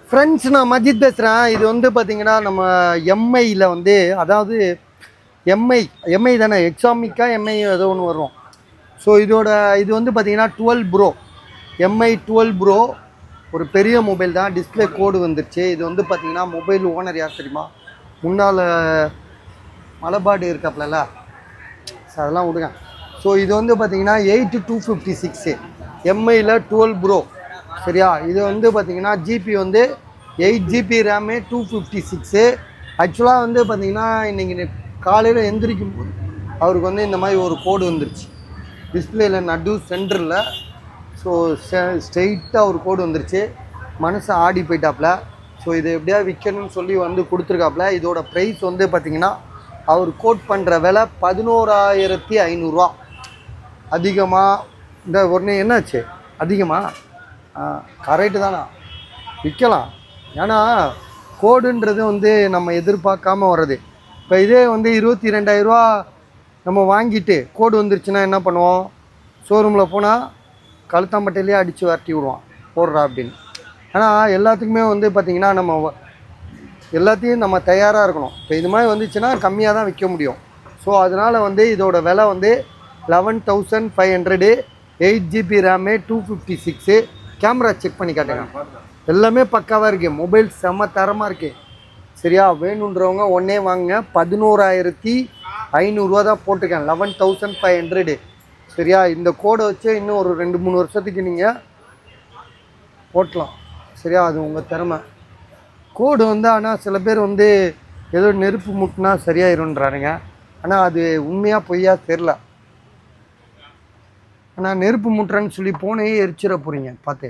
Friends, நான் மஜித் பேசுகிறேன். இது வந்து பார்த்தீங்கன்னா நம்ம எம்ஐயில் வந்து, அதாவது எம்ஐ தானே, எக்ஸாமிக்கா எம்ஐ ஏதோ ஒன்று வரும். ஸோ இது வந்து பார்த்தீங்கன்னா 12 ப்ரோ, எம்ஐ 12 ப்ரோ. ஒரு பெரிய மொபைல் தான், டிஸ்பிளே கோடு வந்துருச்சு. இது வந்து பார்த்தீங்கன்னா மொபைல் ஓனர் யார் தெரியுமா? முன்னால் மலபாடு இருக்காப்புல, அதெல்லாம் விடுங்க. ஸோ இது வந்து பார்த்தீங்கன்னா 8256 எம்ஐயில் 12 ப்ரோ. சரியா? இது வந்து பார்த்தீங்கன்னா ஜிபி வந்து 8 ஜிபி ரேமு 256. ஆக்சுவலாக வந்து பார்த்தீங்கன்னா இன்றைக்கி காலையில் எந்திரிக்கும் போது அவருக்கு வந்து இந்த மாதிரி ஒரு கோடு வந்துருச்சு டிஸ்பிளேயில் நடு சென்டரில். ஸோ ஸ்ட்ரெயிட்டாக ஒரு கோடு வந்துருச்சு. மனசை ஆடி போயிட்டாப்புல. ஸோ இதை எப்படியா விற்கணும்னு சொல்லி வந்து கொடுத்துருக்காப்புல. இதோட ப்ரைஸ் வந்து பார்த்திங்கன்னா அவர் கோட் பண்ணுற விலை 11,500 அதிகமாக. இந்த உடனே என்னாச்சு? அதிகமாக கரெக்டு தானா? விற்கலாம். ஏன்னா கோடுன்றது வந்து நம்ம எதிர்பார்க்காம வர்றது. இப்போ இதே வந்து 22,000 நம்ம வாங்கிட்டு கோடு வந்துருச்சுன்னா என்ன பண்ணுவோம்? ஷோரூமில் போனால் கழுத்தாம்பட்டையிலே அடித்து வரட்டி விடுவான், போடுறா அப்படின்னு. ஆனால் எல்லாத்துக்குமே வந்து பார்த்திங்கன்னா நம்ம எல்லாத்தையும் நம்ம தயாராக இருக்கணும். இப்போ இது மாதிரி வந்துச்சுன்னா கம்மியாக தான் விற்க முடியும். ஸோ அதனால் வந்து இதோட விலை வந்து 11,500. 8 ஜிபி ரேமு 256. கேமரா செக் பண்ணி காட்டுங்க, எல்லாமே பக்காவாக இருக்குது. மொபைல் செம்ம தரமாக இருக்குது. சரியா? வேணுன்றவங்க ஒன்றே வாங்குங்க. 11,500 தான் போட்டிருக்கேன், 11,500. சரியா? இந்த கோடை வச்சு இன்னும் ஒரு 2-3 வருஷத்துக்கு நீங்கள் போட்டலாம். சரியா? அது உங்கள் திறமை. கோடு வந்து ஆனால் சில பேர் வந்து ஏதோ நெருப்பு முட்டினா சரியாயிருன்றாருங்க. ஆனால் அது உண்மையாக பொய்யா தெரில. ஆனால் நெருப்பு முட்டுறேன்னு சொல்லி போனையே எரிச்சிட போகிறீங்க பார்த்து.